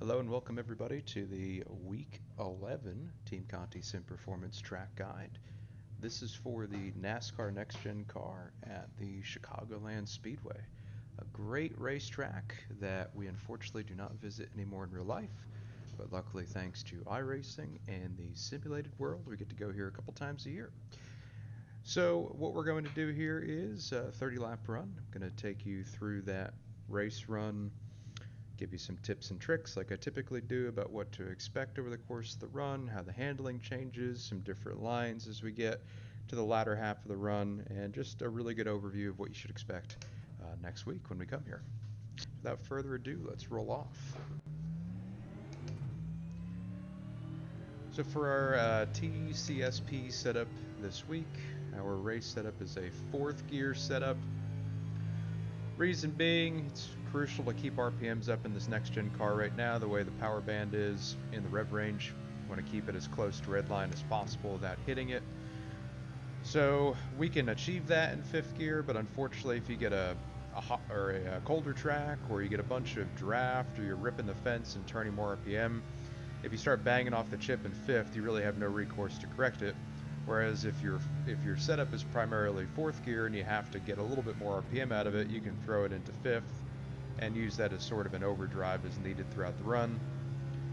Hello and welcome everybody to the Week 11 Team Conti Sim Performance Track Guide. This is for the NASCAR NextGen car at the Chicagoland Speedway. A great racetrack that we unfortunately do not visit anymore in real life, but luckily thanks to iRacing and the simulated world, we get to go here a couple times a year. So what we're going to do here is a 30 lap run. I'm going to take you through that race run, give you some tips and tricks like I typically do about what to expect over the course of the run, how the handling changes, some different lines as we get to the latter half of the run, and just a really good overview of what you should expect next week when we come here. Without further ado, let's roll off. So for our TCSP setup this week, our race setup is a fourth gear setup. Reason being, it's crucial to keep RPMs up in this next-gen car right now, the way the power band is in the rev range. You want to keep it as close to redline as possible without hitting it. So we can achieve that in fifth gear, but unfortunately if you get a colder track, or you get a bunch of draft, or you're ripping the fence and turning more RPM, if you start banging off the chip in fifth, you really have no recourse to correct it. Whereas if your setup is primarily fourth gear and you have to get a little bit more RPM out of it, you can throw it into fifth and use that as sort of an overdrive as needed throughout the run.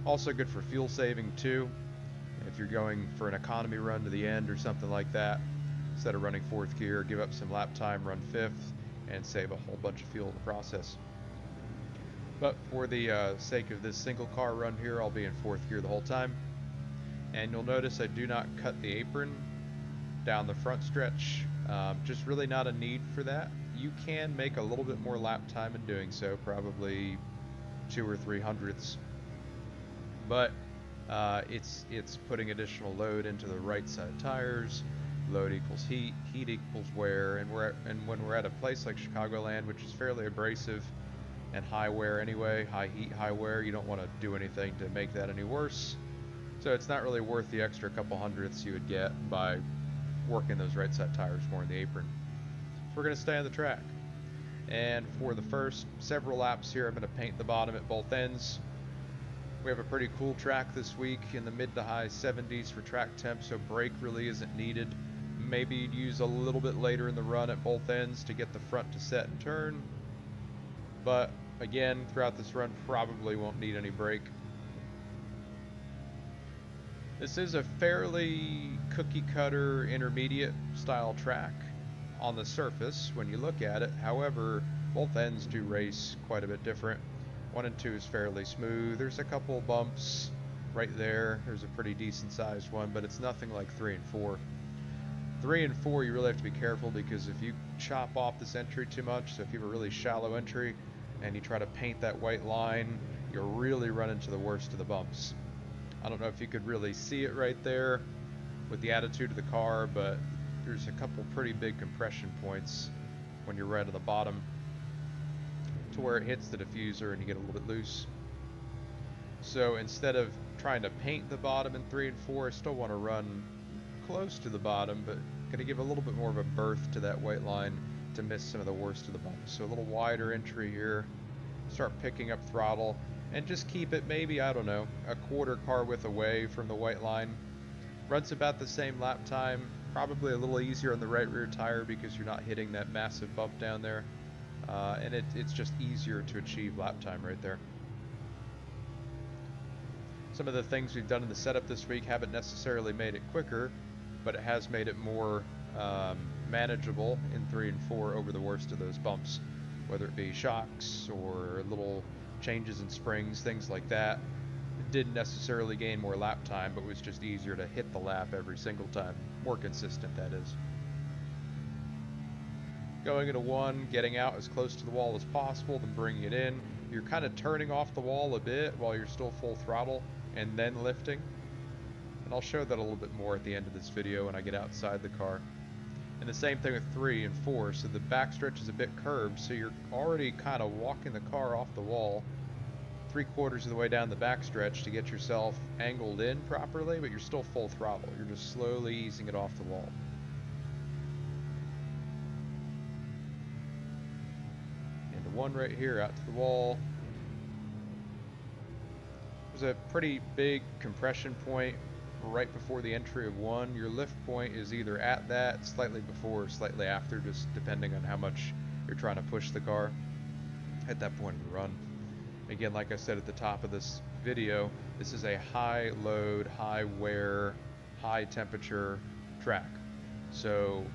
Also good for fuel saving too. If you're going for an economy run to the end or something like that, instead of running fourth gear, give up some lap time, run fifth, and save a whole bunch of fuel in the process. But for the sake of this single car run here, I'll be in fourth gear the whole time. And you'll notice I do not cut the apron down the front stretch. Just really not a need for that. You can make a little bit more lap time in doing so, probably 2 or 3 hundredths. But it's putting additional load into the right side tires. Load equals heat, heat equals wear, and when we're at a place like Chicagoland, which is fairly abrasive and high wear anyway, high heat, high wear, you don't want to do anything to make that any worse. So it's not really worth the extra couple hundredths you would get by working those right side tires more in the apron. So we're going to stay on the track. And for the first several laps here, I'm going to paint the bottom at both ends. We have a pretty cool track this week in the mid to high 70s for track temp, so brake really isn't needed. Maybe you'd use a little bit later in the run at both ends to get the front to set and turn. But again, throughout this run, probably won't need any brake. This is a fairly cookie cutter intermediate style track on the surface when you look at it. However, both ends do race quite a bit different. 1 and 2 is fairly smooth. There's a couple bumps right there. There's a pretty decent sized one, but it's nothing like 3 and 4. 3 and 4 you really have to be careful, because if you chop off this entry too much, so if you have a really shallow entry and you try to paint that white line, you'll really run into the worst of the bumps. I don't know if you could really see it right there with the attitude of the car, but there's a couple pretty big compression points when you're right at the bottom to where it hits the diffuser and you get a little bit loose. So instead of trying to paint the bottom in 3 and 4, I still want to run close to the bottom, but going to give a little bit more of a berth to that white line to miss some of the worst of the bumps. So a little wider entry here, start picking up throttle, and just keep it maybe, I don't know, a quarter car width away from the white line. Runs about the same lap time, probably a little easier on the right rear tire because you're not hitting that massive bump down there. And it's just easier to achieve lap time right there. Some of the things we've done in the setup this week haven't necessarily made it quicker, but it has made it more manageable in 3 and 4 over the worst of those bumps, whether it be shocks or little changes in springs, things like that. It didn't necessarily gain more lap time, but was just easier to hit the lap every single time. More consistent, that is. Going into 1, getting out as close to the wall as possible, then bringing it in. You're kind of turning off the wall a bit while you're still full throttle, and then lifting. And I'll show that a little bit more at the end of this video when I get outside the car. And the same thing with 3 and 4, so the backstretch is a bit curved, so you're already kind of walking the car off the wall 3/4 of the way down the backstretch to get yourself angled in properly, but you're still full throttle. You're just slowly easing it off the wall. Into 1 right here, out to the wall. There's a pretty big compression point right before the entry of 1. Your lift point is either at that, slightly before, or slightly after, just depending on how much you're trying to push the car at that point in the run. Again, like I said at the top of this video, this is a high load, high wear, high temperature track. So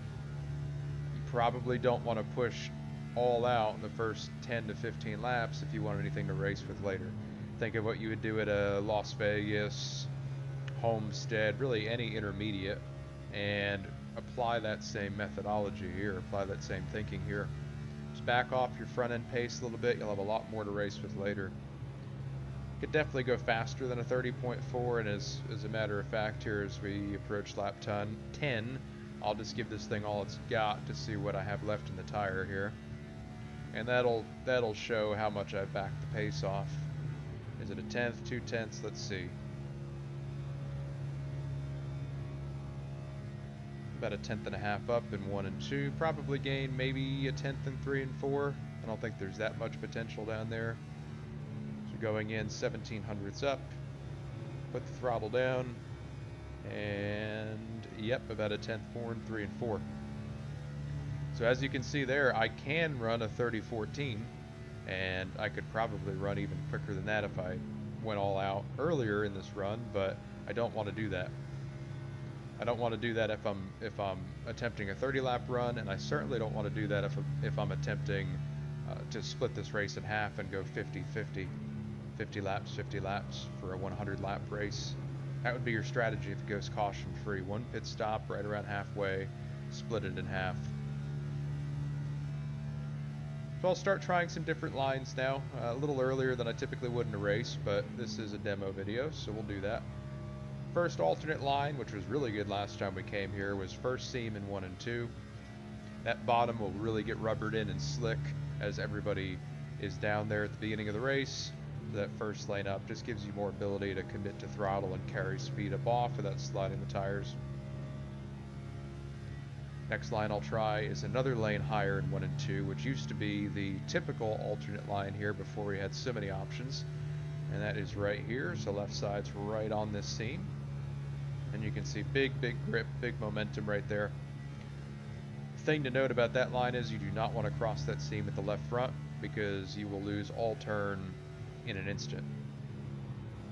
you probably don't want to push all out in the first 10 to 15 laps if you want anything to race with later. Think of what you would do at a Las Vegas, Homestead, really any intermediate, and apply that same methodology here, apply that same thinking here. Just back off your front end pace a little bit, you'll have a lot more to race with later. Could definitely go faster than a 30.4, and as a matter of fact here as we approach lap 10, I'll just give this thing all it's got to see what I have left in the tire here. And that'll show how much I've backed the pace off. Is it a tenth, 2 tenths? Let's see. About a tenth and a half up in 1 and 2. Probably gain maybe a tenth in 3 and 4. I don't think there's that much potential down there. So going in 1700ths up. Put the throttle down. And yep, about a tenth more in 3 and 4. So as you can see there, I can run a 30-14, and I could probably run even quicker than that if I went all out earlier in this run, but I don't want to do that. I don't want to do that if I'm attempting a 30-lap run, and I certainly don't want to do that if I'm attempting to split this race in half and go 50-50, 50 laps for a 100-lap race. That would be your strategy if it goes caution-free. 1 pit stop right around halfway, split it in half. So I'll start trying some different lines now, a little earlier than I typically would in a race, but this is a demo video, so we'll do that. First alternate line, which was really good last time we came here, was first seam in 1 and 2. That bottom will really get rubbered in and slick as everybody is down there at the beginning of the race. That first lane up just gives you more ability to commit to throttle and carry speed up off without sliding the tires. Next line I'll try is another lane higher in 1 and 2, which used to be the typical alternate line here before we had so many options. And that is right here, so left side's right on this seam. And you can see big grip, big momentum right there. Thing to note about that line is you do not want to cross that seam at the left front because you will lose all turn in an instant.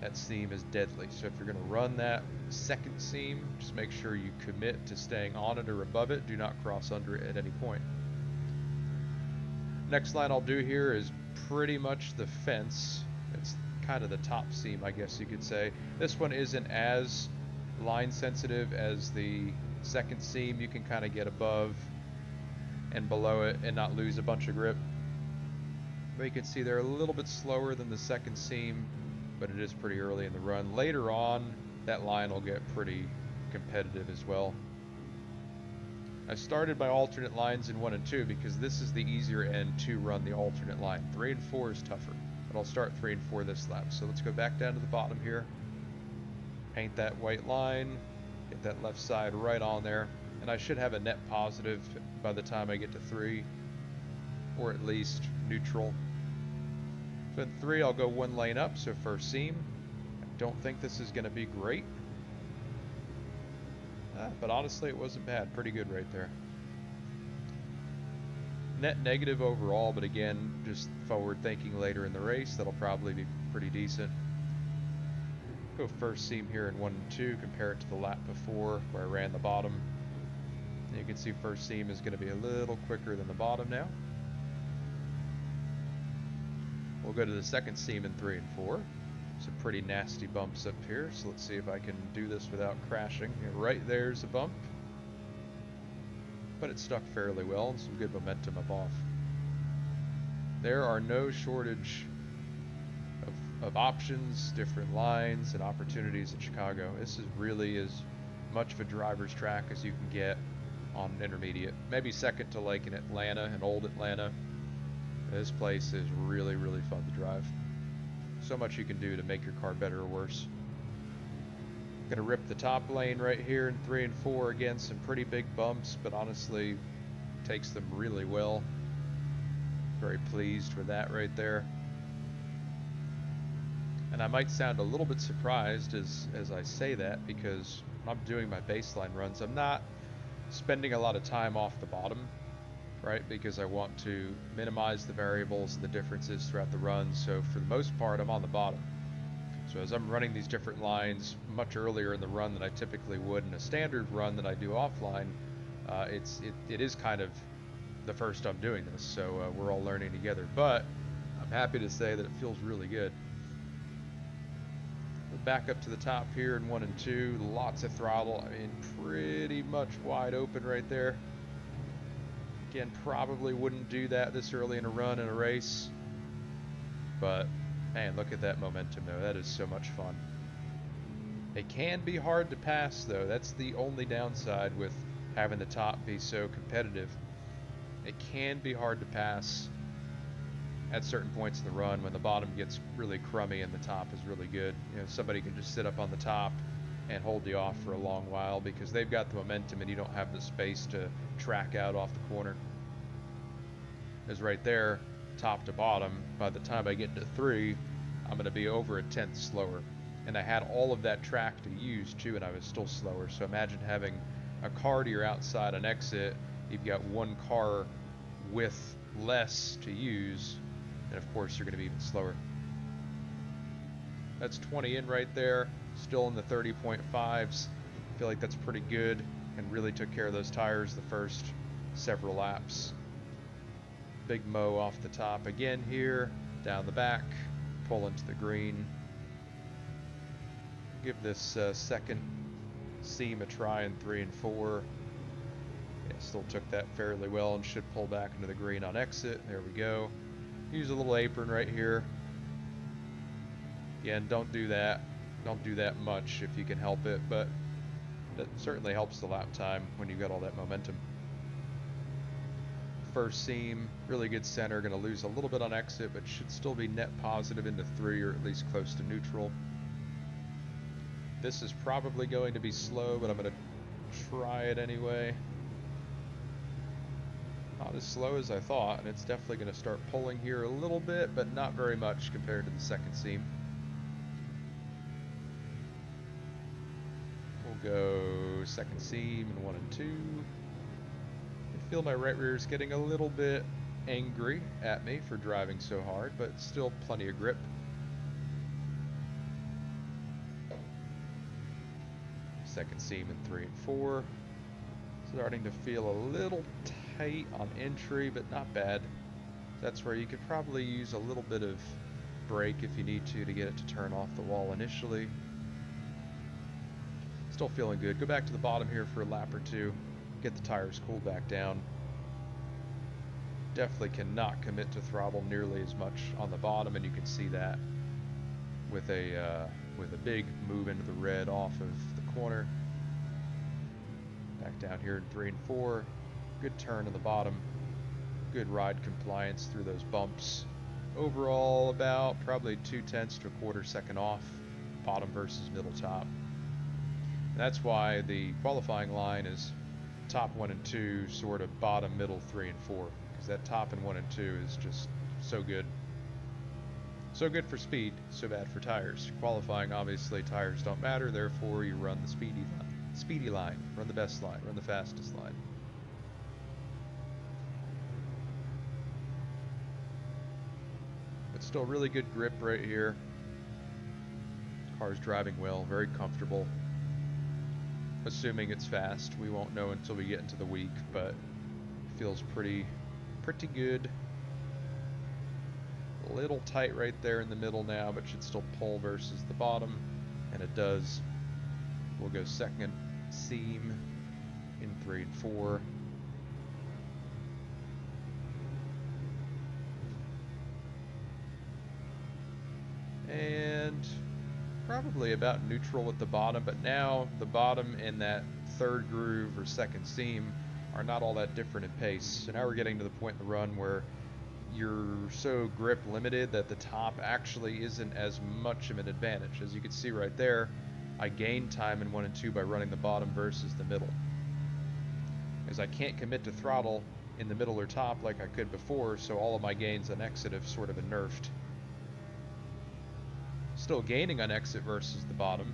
That seam is deadly, so if you're going to run that second seam, just make sure you commit to staying on it or above it. Do not cross under it at any point. Next line I'll do here is pretty much the fence. It's kind of the top seam, I guess you could say. This one isn't as line sensitive as the second seam. You can kind of get above and below it and not lose a bunch of grip. But you can see they're a little bit slower than the second seam, but it is pretty early in the run. Later on, that line will get pretty competitive as well. I started my alternate lines in 1 and 2 because this is the easier end to run the alternate line. 3 and 4 is tougher, but I'll start 3 and 4 this lap. So let's go back down to the bottom here. Paint that white line, get that left side right on there, and I should have a net positive by the time I get to 3, or at least neutral. So in 3, I'll go 1 lane up, so first seam. I don't think this is going to be great. But honestly, it wasn't bad. Pretty good right there. Net negative overall, but again, just forward thinking later in the race, that'll probably be pretty decent. Go first seam here in 1 and 2, compare it to the lap before where I ran the bottom. And you can see first seam is going to be a little quicker than the bottom now. We'll go to the second seam in 3 and 4. Some pretty nasty bumps up here, so let's see if I can do this without crashing. Right there's a bump, but it stuck fairly well and some good momentum up off. There are no shortage of options, different lines, and opportunities at Chicago. This is really as much of a driver's track as you can get on an intermediate. Maybe second to like in Atlanta, and old Atlanta. This place is really fun to drive. So much you can do to make your car better or worse. Gonna rip the top lane right here in 3 and 4. Again, some pretty big bumps, but honestly takes them really well. Very pleased with that right there. And And I might sound a little bit surprised as I say that, because when I'm doing my baseline runs, I'm not spending a lot of time off the bottom, right? Because I want to minimize the variables and the differences throughout the run. So for the most part, I'm on the bottom. So as I'm running these different lines much earlier in the run than I typically would in a standard run that I do offline, it is kind of the first I'm doing this. So we're all learning together. But I'm happy to say that it feels really good. Back up to the top here in 1 and 2, lots of throttle. I mean, pretty much wide open right there. Again, probably wouldn't do that this early in a run in a race, but man, look at that momentum though. That is so much fun. It can be hard to pass though. That's the only downside with having the top be so competitive. It can be hard to pass at certain points in the run when the bottom gets really crummy and the top is really good. You know, somebody can just sit up on the top and hold you off for a long while because they've got the momentum and you don't have the space to track out off the corner. Because right there, top to bottom, by the time I get to 3, I'm going to be over a tenth slower. And I had all of that track to use too, and I was still slower. So imagine having a car to your outside on exit, you've got one car with less to use, and of course you're going to be even slower. That's 20 in right there, still in the 30.5s. I feel like that's pretty good, and really took care of those tires the first several laps. Big mow off the top again here, down the back, pull into the green. Give this second seam a try in 3 and 4. Yeah, still took that fairly well and should pull back into the green on exit. There we go. Use a little apron right here. Again, don't do that. Don't do that much if you can help it, but that certainly helps the lap time when you've got all that momentum. First seam, really good center. Going to lose a little bit on exit, but should still be net positive into 3 or at least close to neutral. This is probably going to be slow, but I'm going to try it anyway. Not as slow as I thought, and it's definitely going to start pulling here a little bit, but not very much compared to the second seam. We'll go second seam in 1 and 2. I feel my right rear is getting a little bit angry at me for driving so hard, but still plenty of grip. Second seam in 3 and 4. Starting to feel a little tight on entry, but not bad. That's where you could probably use a little bit of brake if you need to get it to turn off the wall initially. Still feeling good. Go back to the bottom here for a lap or 2. Get the tires cooled back down. Definitely cannot commit to throttle nearly as much on the bottom, and you can see that with a big move into the red off of the corner. Back down here in 3 and 4. Good turn in the bottom. Good ride compliance through those bumps. Overall, about probably 0.2 to a quarter second off, bottom versus middle top. And that's why the qualifying line is top 1 and 2, sort of bottom, middle 3 and 4, because that top in 1 and 2 is just so good. So good for speed, so bad for tires. Qualifying, obviously, tires don't matter, therefore you run the speedy line, run the best line, run the fastest line. But still really good grip right here. Car's driving well, very comfortable. Assuming it's fast, we won't know until we get into the week, but feels pretty good. A little tight right there in the middle now, but should still pull versus the bottom, and it does. We'll go second seam in 3 and 4. And probably about neutral with the bottom, but now the bottom and that third groove or second seam are not all that different in pace. So now we're getting to the point in the run where you're so grip limited that the top actually isn't as much of an advantage. As you can see right there, I gained time in 1 and 2 by running the bottom versus the middle. As I can't commit to throttle in the middle or top like I could before, so all of my gains on exit have sort of been nerfed. still gaining on exit versus the bottom,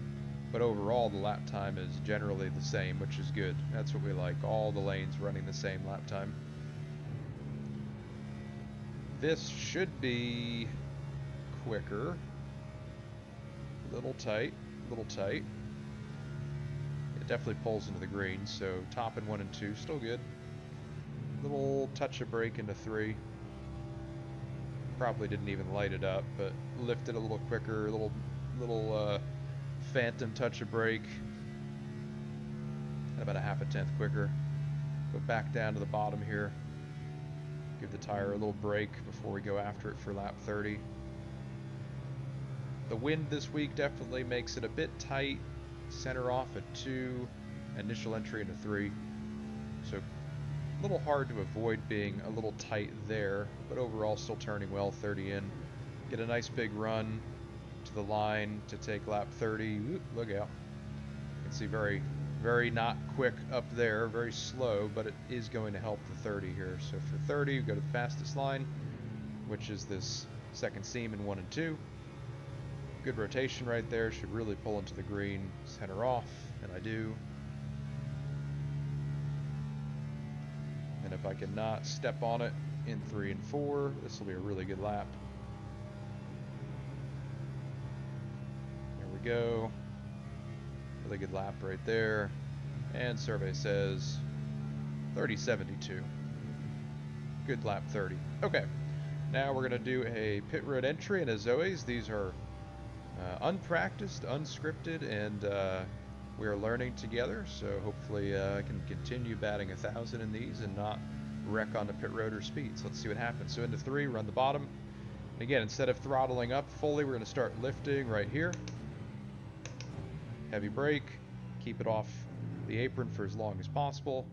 but overall the lap time is generally the same, which is good. That's what we like, all the lanes running the same lap time. This should be quicker. Little tight, little tight. It definitely pulls into the green, so top in 1 and 2, still good. Little touch of brake into 3. Probably didn't even light it up, but lifted a little quicker, little phantom touch of brake. About a half a tenth quicker. Go back down to the bottom here. Give the tire a little break before we go after it for lap 30. The wind this week definitely makes it a bit tight. Center off at 2, initial entry into 3. So a little hard to avoid being a little tight there, but overall still turning well, 30 in. Get a nice big run to the line to take lap 30. Ooh, look out. You can see very, very not quick up there, very slow, but it is going to help the 30 here. So for 30, we go to the fastest line, which is this second seam in 1 and 2. Good rotation right there, should really pull into the green, center off, and I do. And if I can not step on it in 3 and 4, this will be a really good lap. There we go. Really good lap right there. And survey says 30.72. Good lap 30. Okay, now we're going to do a pit road entry, and as always, these are unpracticed, unscripted, and we are learning together, so hopefully I can continue batting 1,000 in these and not wreck on the pit road or speeds. Let's see what happens. So into 3, run the bottom. And again, instead of throttling up fully, we're going to start lifting right here. Heavy brake, keep it off the apron for as long as possible.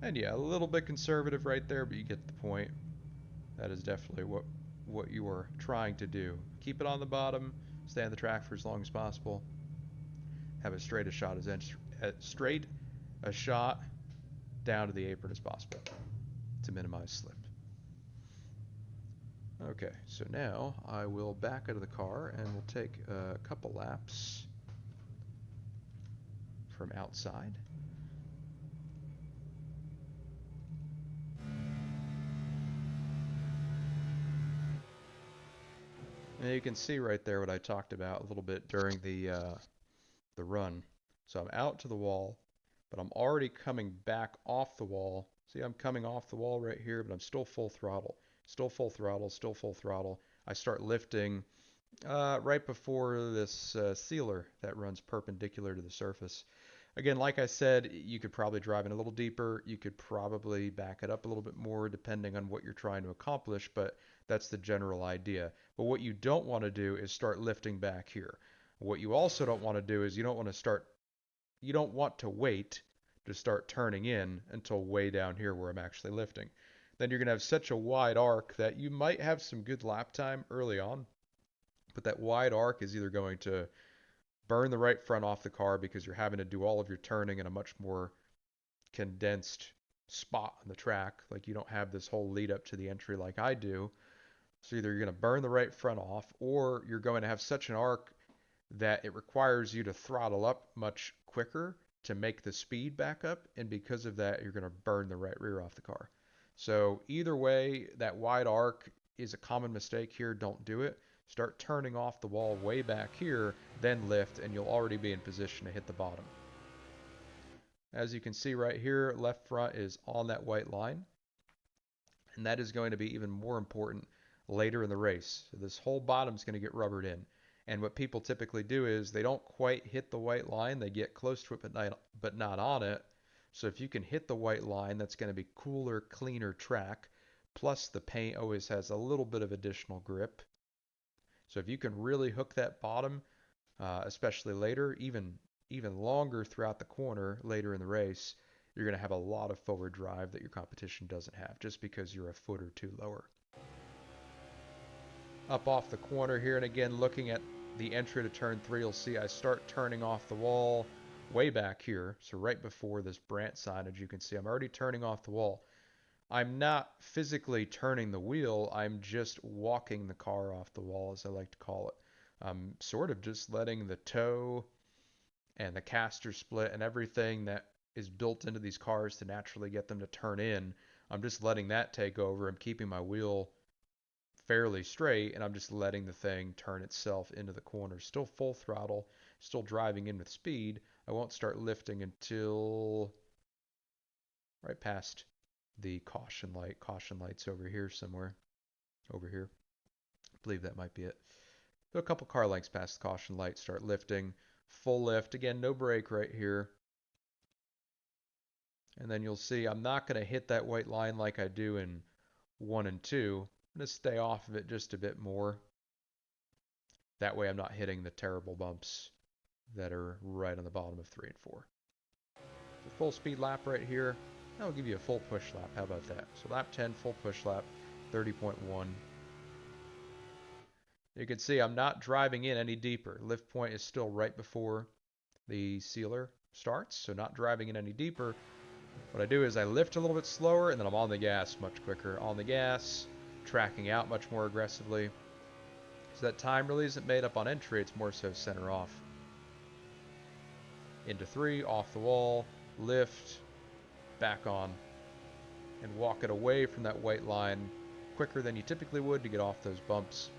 And yeah, a little bit conservative right there, but you get the point. That is definitely what you are trying to do. Keep it on the bottom, stay on the track for as long as possible. Have as straight a shot down to the apron as possible to minimize slip. Okay, so now I will back out of the car and we'll take a couple laps from outside. And you can see right there what I talked about a little bit during the run. So I'm out to the wall, but I'm already coming back off the wall. See, I'm coming off the wall right here, but I'm still full throttle. Still full throttle, still full throttle. I start lifting right before this sealer that runs perpendicular to the surface. Again, like I said, you could probably drive in a little deeper. You could probably back it up a little bit more depending on what you're trying to accomplish, but that's the general idea. But what you don't want to do is start lifting back here. What you also don't want to do is you don't want to wait to start turning in until way down here where I'm actually lifting. Then you're going to have such a wide arc that you might have some good lap time early on, but that wide arc is either going to burn the right front off the car because you're having to do all of your turning in a much more condensed spot on the track. Like you don't have this whole lead up to the entry like I do. So either you're going to burn the right front off or you're going to have such an arc that it requires you to throttle up much quicker to make the speed back up, and because of that, you're going to burn the right rear off the car. So either way, that wide arc is a common mistake here. Don't do it. Start turning off the wall way back here, then lift, and you'll already be in position to hit the bottom. As you can see right here, left front is on that white line, and that is going to be even more important later in the race. So this whole bottom is going to get rubbered in. And what people typically do is they don't quite hit the white line. They get close to it, but not on it. So if you can hit the white line, that's going to be cooler, cleaner track. Plus the paint always has a little bit of additional grip. So if you can really hook that bottom, especially later, even longer throughout the corner later in the race, you're going to have a lot of forward drive that your competition doesn't have just because you're a foot or two lower. Up off the corner here, and again looking at the entry to turn 3, you'll see I start turning off the wall way back here. So right before this Brandt signage, you can see I'm already turning off the wall. I'm not physically turning the wheel, I'm just walking the car off the wall, as I like to call it. I'm sort of just letting the toe and the caster split and everything that is built into these cars to naturally get them to turn in. I'm just letting that take over. I'm keeping my wheel fairly straight, and I'm just letting the thing turn itself into the corner. Still full throttle, still driving in with speed. I won't start lifting until right past the caution light. Caution light's over here somewhere. Over here. I believe that might be it. Go a couple car lengths past the caution light, start lifting. Full lift. Again, no brake right here. And then you'll see I'm not going to hit that white line like I do in 1 and 2. I'm going to stay off of it just a bit more. That way I'm not hitting the terrible bumps that are right on the bottom of 3 and 4. So full speed lap right here. That'll give you a full push lap. How about that? So lap 10, full push lap, 30.1. You can see I'm not driving in any deeper. Lift point is still right before the sealer starts, so not driving in any deeper. What I do is I lift a little bit slower, and then I'm on the gas much quicker. On the gas, tracking out much more aggressively. So that time really isn't made up on entry, it's more so center off. Into 3, off the wall, lift, back on, and walk it away from that white line quicker than you typically would to get off those bumps.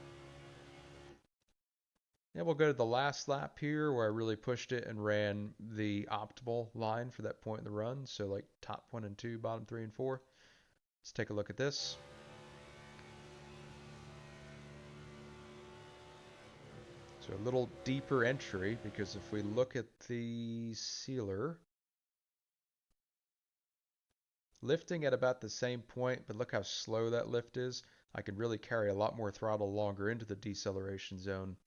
And we'll go to the last lap here where I really pushed it and ran the optimal line for that point in the run. So like top 1 and 2, bottom 3 and 4. Let's take a look at this. So a little deeper entry, because if we look at the sealer, lifting at about the same point, but look how slow that lift is. I can really carry a lot more throttle longer into the deceleration zone.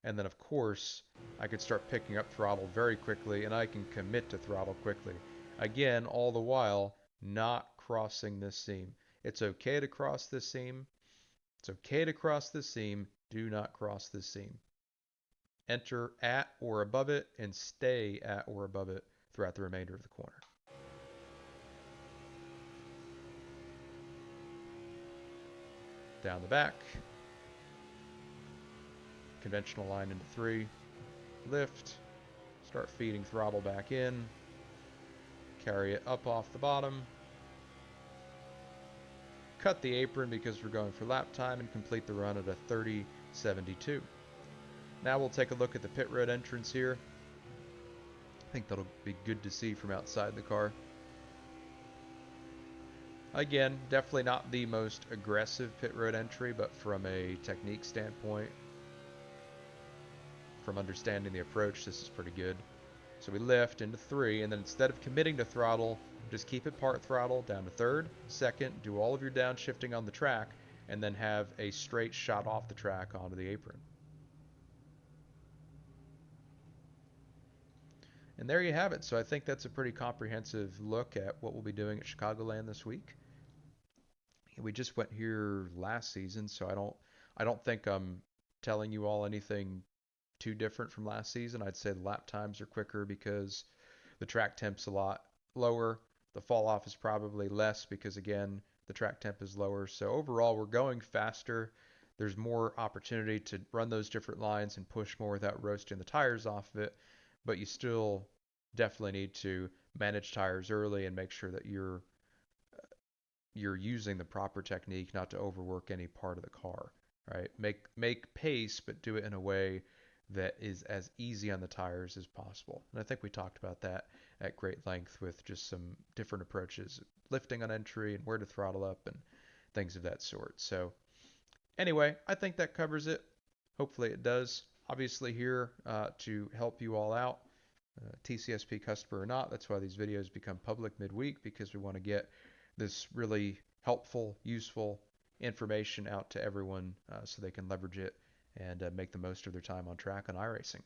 And then, of course, I could start picking up throttle very quickly, and I can commit to throttle quickly. Again, all the while, not crossing this seam. It's okay to cross this seam. It's okay to cross this seam. Do not cross this seam. Enter at or above it, and stay at or above it throughout the remainder of the corner. Down the back. Conventional line into 3, lift, start feeding throttle back in, carry it up off the bottom, cut the apron because we're going for lap time, and complete the run at a 30.72. Now we'll take a look at the pit road entrance here. I think that'll be good to see from outside the car. Again, definitely not the most aggressive pit road entry, but from a technique standpoint, from understanding the approach, this is pretty good. So we lift into 3, and then instead of committing to throttle, just keep it part throttle down to 3rd, 2nd, do all of your downshifting on the track, and then have a straight shot off the track onto the apron. And there you have it. So I think that's a pretty comprehensive look at what we'll be doing at Chicagoland this week. We just went here last season, so I don't think I'm telling you all anything too different from last season. I'd say the lap times are quicker because the track temp's a lot lower. The fall off is probably less because, again, the track temp is lower. So overall, we're going faster. There's more opportunity to run those different lines and push more without roasting the tires off of it. But you still definitely need to manage tires early and make sure that you're using the proper technique not to overwork any part of the car, right? Make pace, but do it in a way that is as easy on the tires as possible. And I think we talked about that at great length with just some different approaches, lifting on entry and where to throttle up and things of that sort. So anyway, I think that covers it. Hopefully it does. Obviously here to help you all out, TCSP customer or not. That's why these videos become public midweek, because we want to get this really helpful, useful information out to everyone so they can leverage it and make the most of their time on track on iRacing.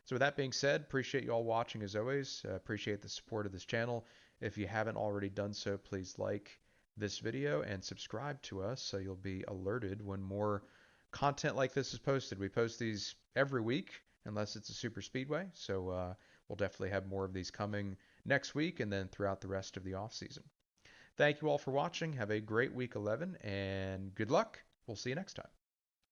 So with that being said, appreciate you all watching as always. Appreciate the support of this channel. If you haven't already done so, please like this video and subscribe to us so you'll be alerted when more content like this is posted. We post these every week unless it's a super speedway. So we'll definitely have more of these coming next week and then throughout the rest of the off season. Thank you all for watching. Have a great week 11 and good luck. We'll see you next time.